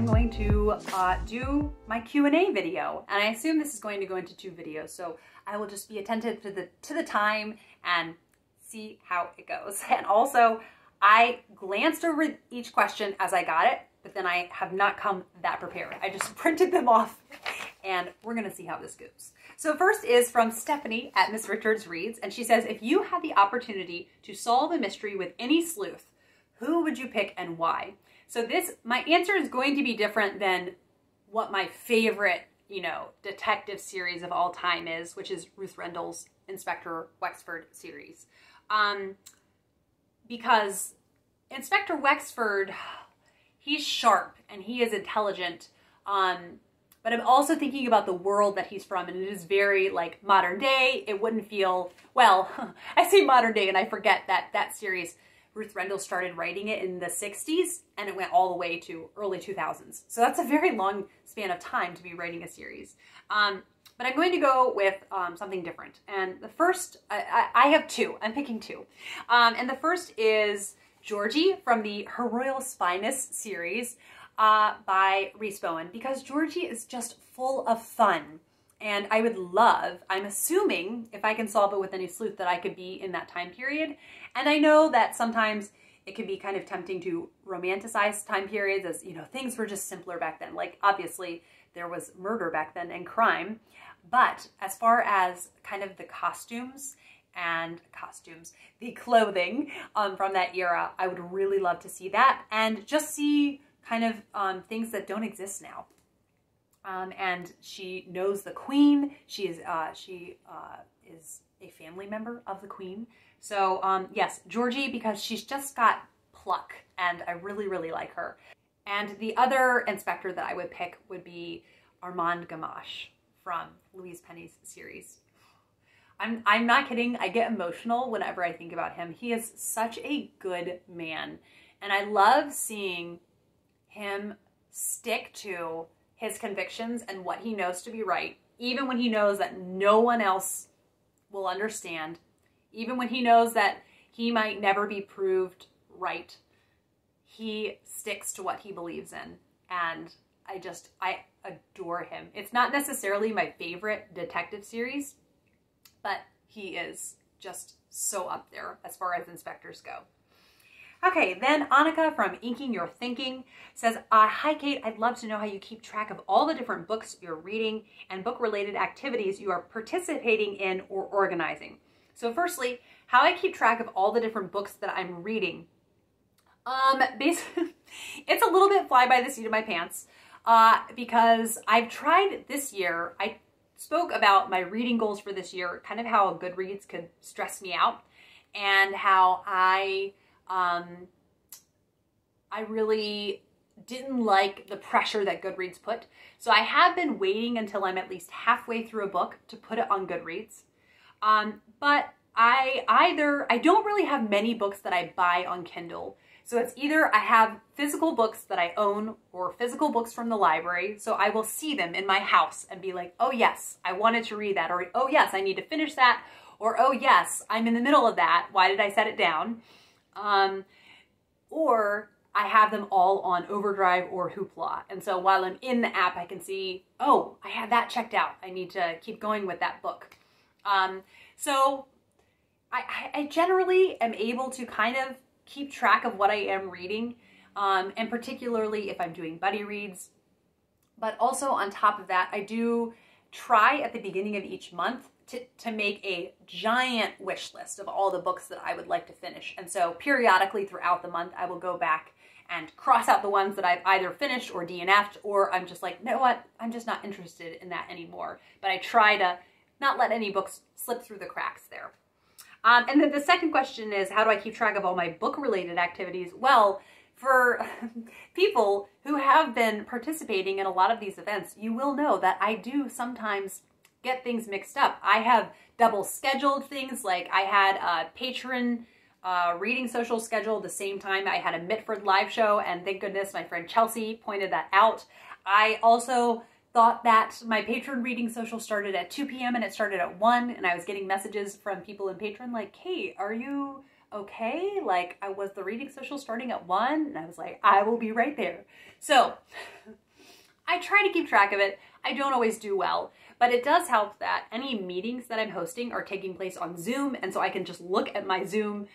I'm going to do my Q&A video. And I assume this is going to go into 2 videos, so I will just be attentive to the time and see how it goes. And also, I glanced over each question as I got it, but then I have not come that prepared. I just printed them off and we're gonna see how this goes. So first is from Stephanie at Miss Richards Reads, and she says, if you had the opportunity to solve a mystery with any sleuth, who would you pick and why? So my answer is going to be different than what my favorite, detective series of all time is, which is Ruth Rendell's Inspector Wexford series. Because Inspector Wexford, he's sharp and he is intelligent, but I'm also thinking about the world that he's from, and it is very like modern day. It wouldn't feel, well, I say modern day and I forget that series, Ruth Rendell started writing it in the 60s and it went all the way to early 2000s. So that's a very long span of time to be writing a series. But I'm going to go with something different. And the first, I have 2, I'm picking 2. And the first is Georgie from the Her Royal Spyness series by Rhys Bowen, because Georgie is just full of fun. And I would love, I'm assuming, if I can solve it with any sleuth, that I could be in that time period. And I know that sometimes it can be kind of tempting to romanticize time periods as, things were just simpler back then. Like, obviously, there was murder back then and crime. But as far as kind of the the clothing from that era, I would really love to see that and just see kind of things that don't exist now. And she knows the Queen. She is a family member of the Queen. So yes, Georgie, because she's just got pluck and I really, really like her. And the other inspector that I would pick would be Armand Gamache from Louise Penny's series. I'm not kidding. I get emotional whenever I think about him. He is such a good man. And I love seeing him stick to his convictions and what he knows to be right, even when he knows that no one else will understand, even when he knows that he might never be proved right. He sticks to what he believes in, and I adore him. It's not necessarily my favorite detective series, but he is just so up there as far as inspectors go. Okay, then Annika from Inking Your Thinking says, hi Kate, I'd love to know how you keep track of all the different books you're reading and book-related activities you are participating in or organizing. So firstly, how I keep track of all the different books that I'm reading. Basically, it's a little bit fly by the seat of my pants because I've tried this year, I spoke about my reading goals for this year, kind of how Goodreads could stress me out and how I really didn't like the pressure that Goodreads put. So I have been waiting until I'm at least halfway through a book to put it on Goodreads. But I don't really have many books that I buy on Kindle. So it's either I have physical books that I own or physical books from the library. So I will see them in my house and be like, oh yes, I wanted to read that. Or, oh yes, I need to finish that. Or, oh yes, I'm in the middle of that. Why did I set it down? Or I have them all on Overdrive or Hoopla. And so while I'm in the app, I can see, oh, I have that checked out. I need to keep going with that book. So I generally am able to kind of keep track of what I am reading, and particularly if I'm doing buddy reads. But also on top of that, I do try at the beginning of each month to make a giant wish list of all the books that I would like to finish. And so periodically throughout the month, I will go back and cross out the ones that I've either finished or DNF'd, or I'm just like, you know what, I'm just not interested in that anymore. But I try to not let any books slip through the cracks there. And then the second question is, how do I keep track of all my book-related activities? Well, for people who have been participating in a lot of these events, you will know that I do sometimes get things mixed up. I have double scheduled things, like I had a patron reading social scheduled the same time I had a Mitford live show, and thank goodness my friend Chelsea pointed that out. I also thought that my patron reading social started at 2 p.m. and it started at 1, and I was getting messages from people in patron like, hey, are you okay. Like, I was the reading social starting at 1, and I was like, I will be right there. So I try to keep track of it. I don't always do well, but it does help that any meetings that I'm hosting are taking place on Zoom, and so I can just look at my Zoom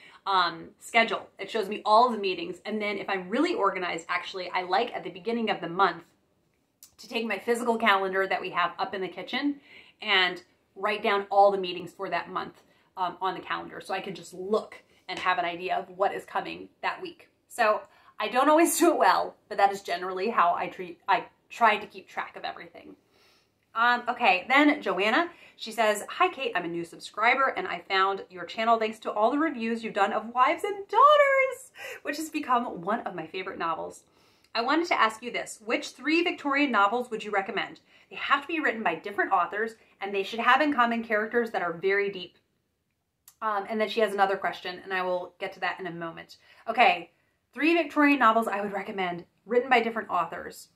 schedule. It shows me all of the meetings, and then if I'm really organized, actually, I like at the beginning of the month to take my physical calendar that we have up in the kitchen and write down all the meetings for that month on the calendar, so I can just look and have an idea of what is coming that week. So I don't always do it well, but that is generally how I try to keep track of everything. Okay, then Joanna, she says, "Hi Kate, I'm a new subscriber and I found your channel thanks to all the reviews you've done of Wives and Daughters, which has become one of my favorite novels. I wanted to ask you this, which 3 Victorian novels would you recommend? They have to be written by different authors and they should have in common characters that are very deep." And then she has another question, and I will get to that in a moment. Okay, 3 Victorian novels I would recommend, written by different authors.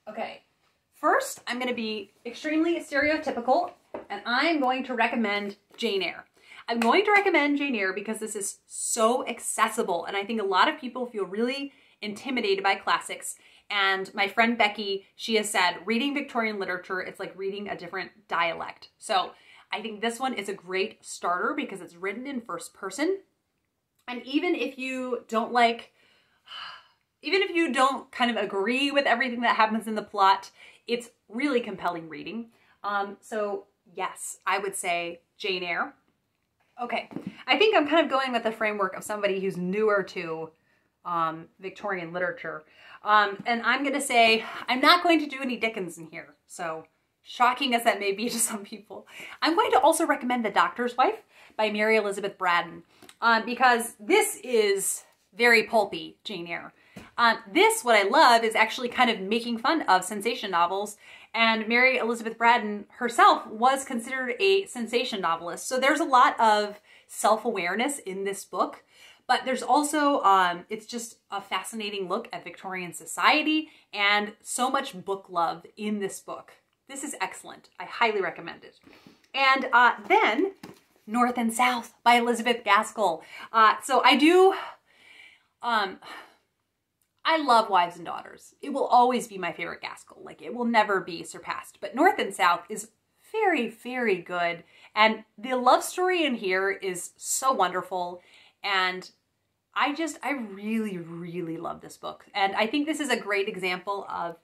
Okay, first I'm going to be extremely stereotypical, and I'm going to recommend Jane Eyre. I'm going to recommend Jane Eyre because this is so accessible, and I think a lot of people feel really intimidated by classics. And my friend Becky, she has said, reading Victorian literature, it's like reading a different dialect. So I think this one is a great starter because it's written in first person. And even if you don't kind of agree with everything that happens in the plot, it's really compelling reading. So yes, I would say Jane Eyre. Okay, I think I'm kind of going with the framework of somebody who's newer to Victorian literature. And I'm going to say, I'm not going to do any Dickens in here. So shocking as that may be to some people, I'm going to also recommend The Doctor's Wife by Mary Elizabeth Braddon, because this is very pulpy Jane Eyre. What I love is actually kind of making fun of sensation novels, and Mary Elizabeth Braddon herself was considered a sensation novelist. So there's a lot of self-awareness in this book, but there's also, it's just a fascinating look at Victorian society and so much book love in this book. This is excellent. I highly recommend it. And then North and South by Elizabeth Gaskell. So I love Wives and Daughters. It will always be my favorite Gaskell. Like, it will never be surpassed. But North and South is very, very good. And the love story in here is so wonderful. And I really, really love this book. And I think this is a great example of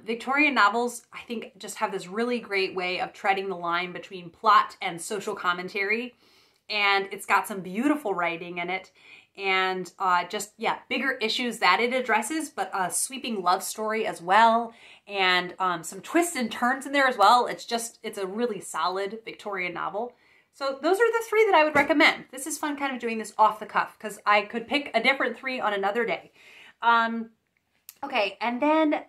Victorian novels, I think, just have this really great way of treading the line between plot and social commentary. And it's got some beautiful writing in it. And bigger issues that it addresses, but a sweeping love story as well. And some twists and turns in there as well. It's a really solid Victorian novel. So those are the 3 that I would recommend. This is fun kind of doing this off the cuff because I could pick a different 3 on another day. Okay, and then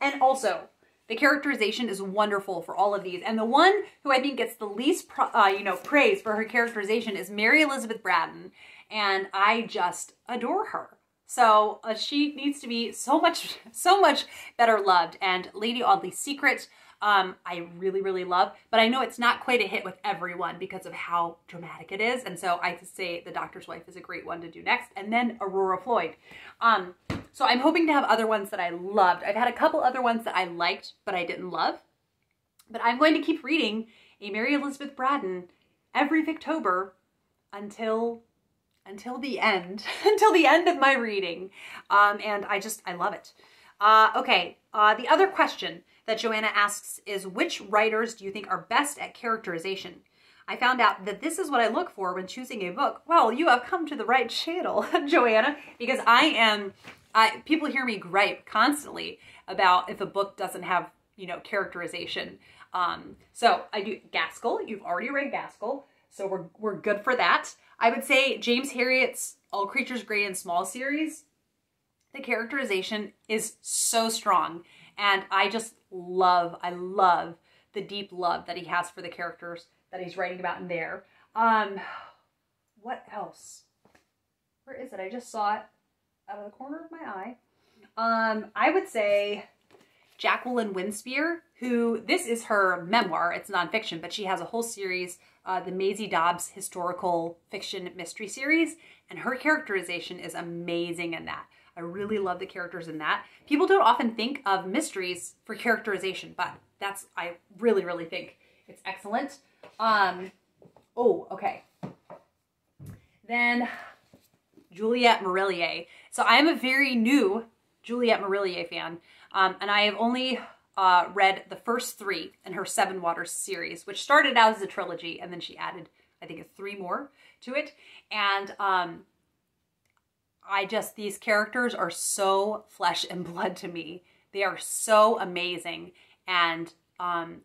and also the characterization is wonderful for all of these. And the one who I think gets the least praise for her characterization is Mary Elizabeth Braddon. And I just adore her. So she needs to be so much better loved. And Lady Audley's Secret, I really, really love. But I know it's not quite a hit with everyone because of how dramatic it is. And so I could say The Doctor's Wife is a great one to do next. And then Aurora Floyd. So I'm hoping to have other ones that I loved. I've had a couple other ones that I liked, but I didn't love. But I'm going to keep reading a Mary Elizabeth Braddon every Victober until the end, until the end of my reading. And I love it. Okay, the other question that Joanna asks is, which writers do you think are best at characterization? I found out that this is what I look for when choosing a book. Well, you have come to the right channel, Joanna, because people hear me gripe constantly about if a book doesn't have, characterization. So I do Gaskell. You've already read Gaskell, so we're good for that. I would say James Herriot's All Creatures Great and Small series, the characterization is so strong. And I love the deep love that he has for the characters that he's writing about in there. What else? Where is it? I just saw it out of the corner of my eye. I would say Jacqueline Winspear, who, this is her memoir, it's nonfiction, but she has a whole series, the Maisie Dobbs Historical Fiction Mystery Series, and her characterization is amazing in that. I really love the characters in that. People don't often think of mysteries for characterization, but I really, really think it's excellent. Oh, okay. Then Juliette Marillier. So I am a very new Juliette Marillier fan, and I have only read the first 3 in her Seven Waters series, which started out as a trilogy, and then she added, I think, 3 more to it. And these characters are so flesh and blood to me. They are so amazing, and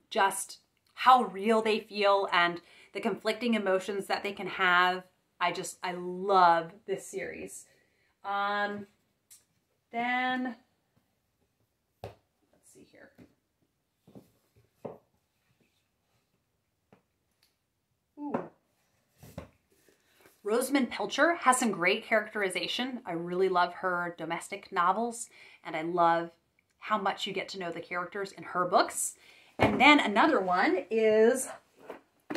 just how real they feel and the conflicting emotions that they can have. I love this series. Then, let's see here. Ooh. Rosamund Pilcher has some great characterization. I really love her domestic novels, and I love how much you get to know the characters in her books. And then another one is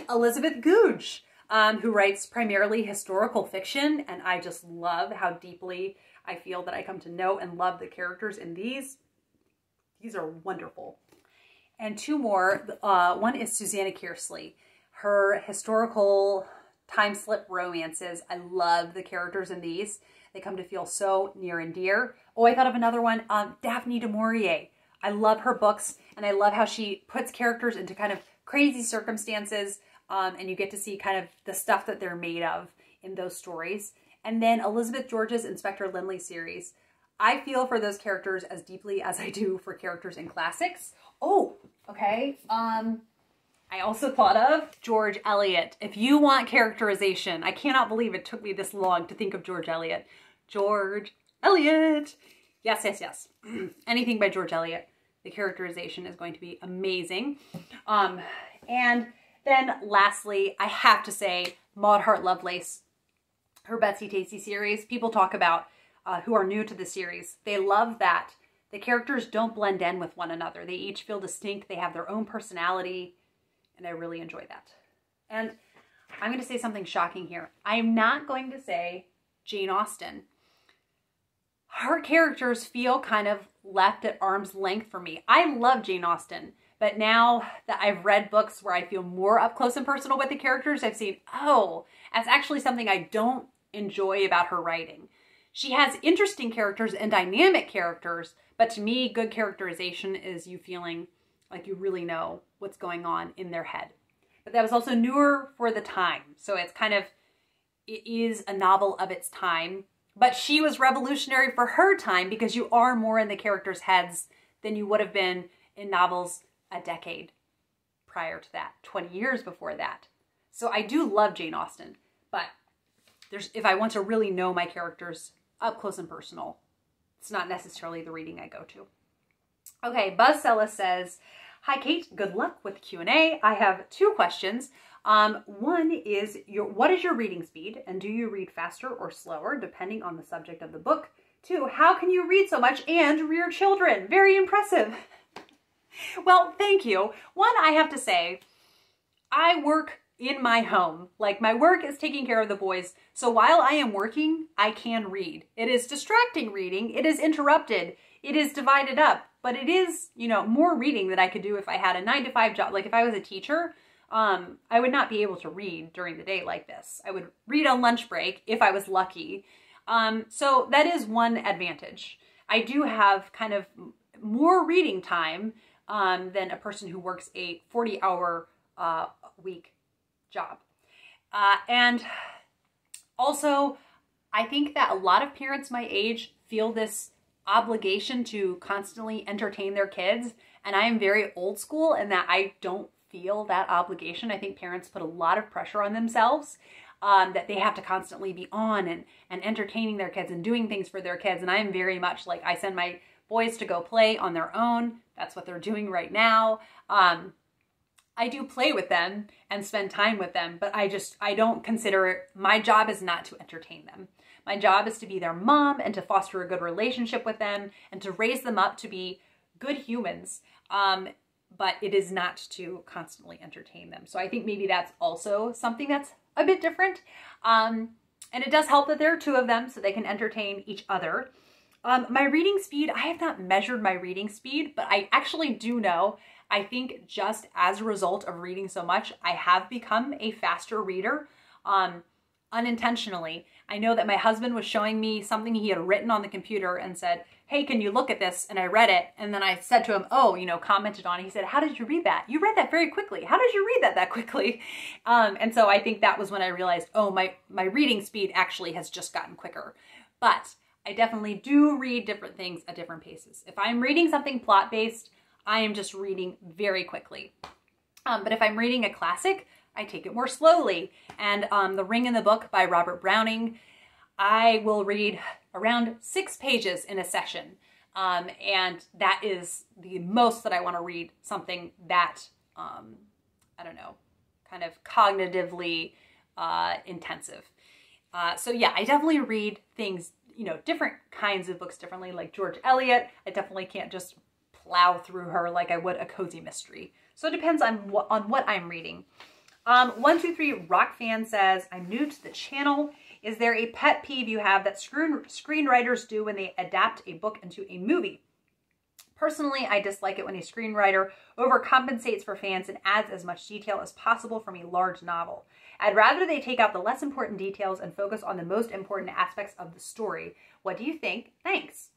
Elizabeth Googe, who writes primarily historical fiction, and I just love how deeply I feel that I come to know and love the characters in these. These are wonderful. And 2 more. One is Susanna Kearsley. Her historical time slip romances. I love the characters in these. They come to feel so near and dear. Oh, I thought of another one. Daphne du Maurier. I love her books, and I love how she puts characters into kind of crazy circumstances, and you get to see kind of the stuff that they're made of in those stories. And then Elizabeth George's Inspector Lindley series. I feel for those characters as deeply as I do for characters in classics. Oh, okay. I also thought of George Eliot. If you want characterization, I cannot believe it took me this long to think of George Eliot. George Eliot. Yes, yes, yes. Anything by George Eliot. The characterization is going to be amazing. And then lastly, I have to say Maud Hart Lovelace, her Betsy Tacy series. People talk about, who are new to the series, they love that the characters don't blend in with one another. They each feel distinct. They have their own personality, and I really enjoy that. And I'm going to say something shocking here. I'm not going to say Jane Austen. Her characters feel kind of left at arm's length for me. I love Jane Austen, but now that I've read books where I feel more up close and personal with the characters, I've seen, oh, that's actually something I don't enjoy about her writing. She has interesting characters and dynamic characters, but to me, good characterization is you feeling like you really know what's going on in their head. But that was also newer for the time. So it's kind of, it is a novel of its time, but she was revolutionary for her time because you are more in the characters' heads than you would have been in novels a decade prior to that, 20 years before that. So I do love Jane Austen, but if I want to really know my characters up close and personal, it's not necessarily the reading I go to. Okay, Buzz Sellis says, hi Kate, good luck with Q&A. I have 2 questions. One is, what is your reading speed, and do you read faster or slower depending on the subject of the book? 2, how can you read so much and rear children? Very impressive. Well, thank you. 1, I have to say, I work in my home. Like, my work is taking care of the boys. So while I am working, I can read. It is distracting reading. It is interrupted. It is divided up. But it is, you know, more reading than I could do if I had a 9-to-5 job. Like, if I was a teacher, I would not be able to read during the day like this. I would read on lunch break if I was lucky. So that is one advantage. I do have kind of more reading time than a person who works a 40-hour week job. And also, I think that a lot of parents my age feel this obligation to constantly entertain their kids. And I am very old school in that I don't feel that obligation. I think parents put a lot of pressure on themselves that they have to constantly be on and entertaining their kids and doing things for their kids. And I am very much like, I send my boys to go play on their own. That's what they're doing right now. I do play with them and spend time with them, but I don't consider it, my job is not to entertain them. My job is to be their mom and to foster a good relationship with them and to raise them up to be good humans, but it is not to constantly entertain them. So I think maybe that's also something that's a bit different. And it does help that there are two of them so they can entertain each other. My reading speed, I have not measured my reading speed, but I actually do know, I think just as a result of reading so much, I have become a faster reader, unintentionally. I know that my husband was showing me something he had written on the computer and said, hey, can you look at this? And I read it. And then I said to him, oh, commented on it. He said, how did you read that? You read that very quickly. How did you read that quickly? And so I think that was when I realized, oh, my reading speed actually has just gotten quicker. But I definitely do read different things at different paces. If I'm reading something plot-based, I am just reading very quickly. But if I'm reading a classic, I take it more slowly. And The Ring in the Book by Robert Browning, I will read around 6 pages in a session. And that is the most that I want to read something that, I don't know, kind of cognitively intensive. So yeah, I definitely read things, different kinds of books differently, like George Eliot. I definitely can't just plow through her like I would a cozy mystery. So it depends on what I'm reading. 123 Rock Fan says, I'm new to the channel. Is there a pet peeve you have that screenwriters do when they adapt a book into a movie? Personally, I dislike it when a screenwriter overcompensates for fans and adds as much detail as possible from a large novel. I'd rather they take out the less important details and focus on the most important aspects of the story. What do you think? Thanks.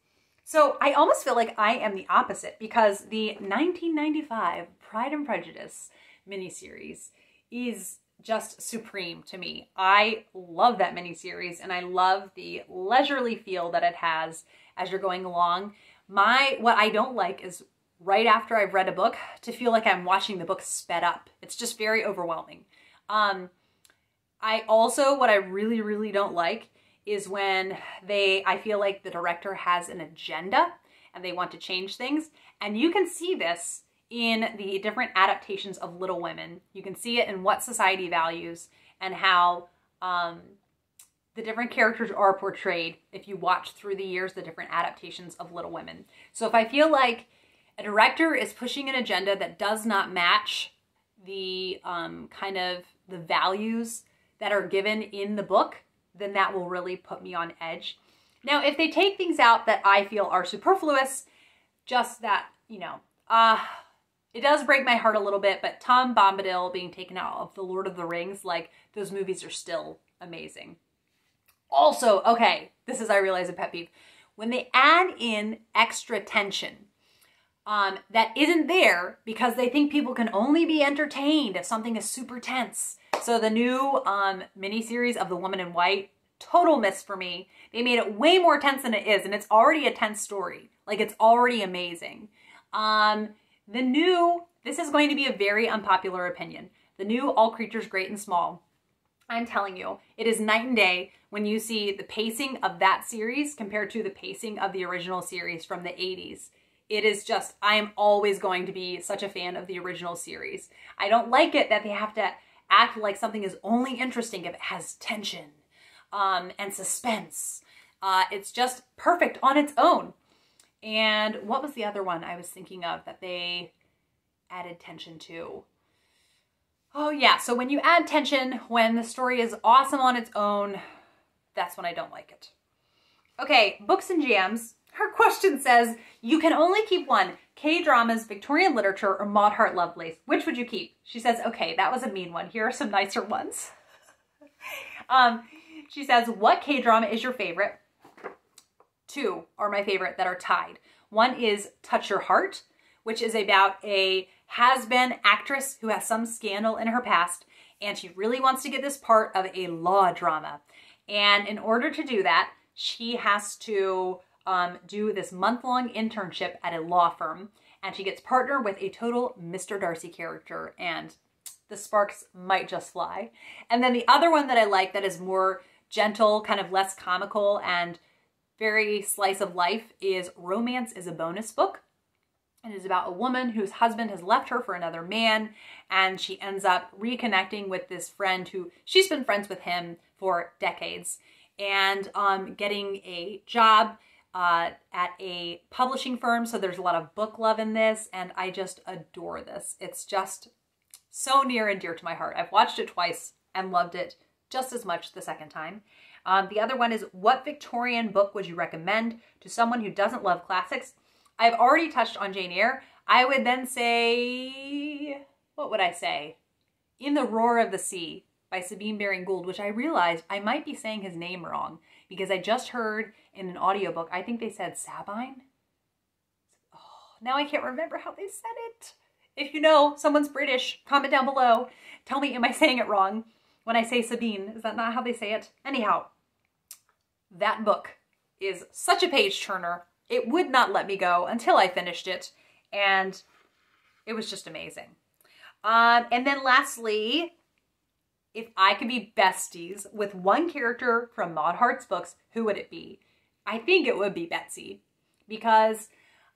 So I almost feel like I am the opposite, because the 1995 Pride and Prejudice miniseries is just supreme to me. I love that miniseries, and I love the leisurely feel that it has as you're going along. What I don't like is right after I've read a book to feel like I'm watching the book sped up. It's just very overwhelming. What I really, really don't like is when I feel like the director has an agenda and they want to change things. And you can see this in the different adaptations of Little Women. You can see it in What Society Values and how the different characters are portrayed if you watch through the years the different adaptations of Little Women. So if I feel like a director is pushing an agenda that does not match the kind of the values that are given in the book, then that will really put me on edge. Now, if they take things out that I feel are superfluous, just that, it does break my heart a little bit, but Tom Bombadil being taken out of The Lord of the Rings, like, those movies are still amazing. Also, okay, I realize a pet peeve. When they add in extra tension that isn't there because they think people can only be entertained if something is super tense. So the new miniseries of The Woman in White, total miss for me. They made it way more tense than it is, and it's already a tense story. Like, it's already amazing. This is going to be a very unpopular opinion. The new All Creatures Great and Small, I'm telling you, it is night and day when you see the pacing of that series compared to the pacing of the original series from the 80s. It is just, I am always going to be such a fan of the original series. I don't like it that they have to act like something is only interesting if it has tension and suspense. It's just perfect on its own. And what was the other one I was thinking of that they added tension to? Oh yeah, so when you add tension, when the story is awesome on its own, that's when I don't like it. Okay, Books and Jams. Her question says, you can only keep one, K-dramas, Victorian literature, or Maud Hart Lovelace. Which would you keep? She says, okay, that was a mean one. Here are some nicer ones. She says, what K-drama is your favorite? 2 are my favorite that are tied. One is Touch Your Heart, which is about a has-been actress who has some scandal in her past, and she really wants to get this part of a law drama. And in order to do that, she has to do this month-long internship at a law firm, and she gets partnered with a total Mr. Darcy character, and the sparks might just fly. And then the other one that I like that is more gentle, kind of less comical, and very slice of life is Romance is a Bonus Book. It is about a woman whose husband has left her for another man, and she ends up reconnecting with this friend who she's been friends with him for decades, and getting a job at a publishing firm, so there's a lot of book love in this, and I just adore this. It's just so near and dear to my heart. I've watched it twice and loved it just as much the second time. The other one is, what Victorian book would you recommend to someone who doesn't love classics? I've already touched on Jane Eyre. I would then say, what would I say? In the Roar of the Sea by Sabine Baring-Gould, which I realized I might be saying his name wrong because I just heard in an audiobook, I think they said Sabine. Oh, now I can't remember how they said it. If you know, someone's British, comment down below. Tell me, am I saying it wrong when I say Sabine? Is that not how they say it? Anyhow, that book is such a page turner. It would not let me go until I finished it, and it was just amazing. And then lastly, if I could be besties with one character from Maud Hart's books, who would it be? I think it would be Betsy, because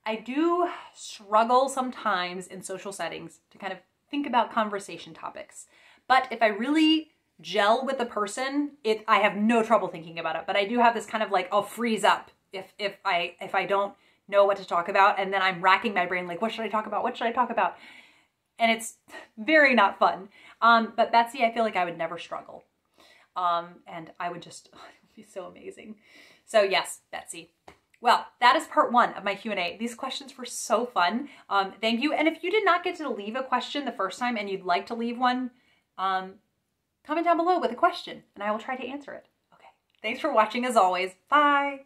I do struggle sometimes in social settings to kind of think about conversation topics. But if I really gel with the person, I have no trouble thinking about it. But I do have this kind of like, I'll freeze up if I don't know what to talk about, and then I'm racking my brain like, what should I talk about? What should I talk about? And it's very not fun. But Betsy, I feel like I would never struggle. And I would just, it would be so amazing. So yes, Betsy. Well, that is part 1 of my Q&A. These questions were so fun. Thank you. And if you did not get to leave a question the first time and you'd like to leave one, comment down below with a question and I will try to answer it. Okay. Thanks for watching as always. Bye.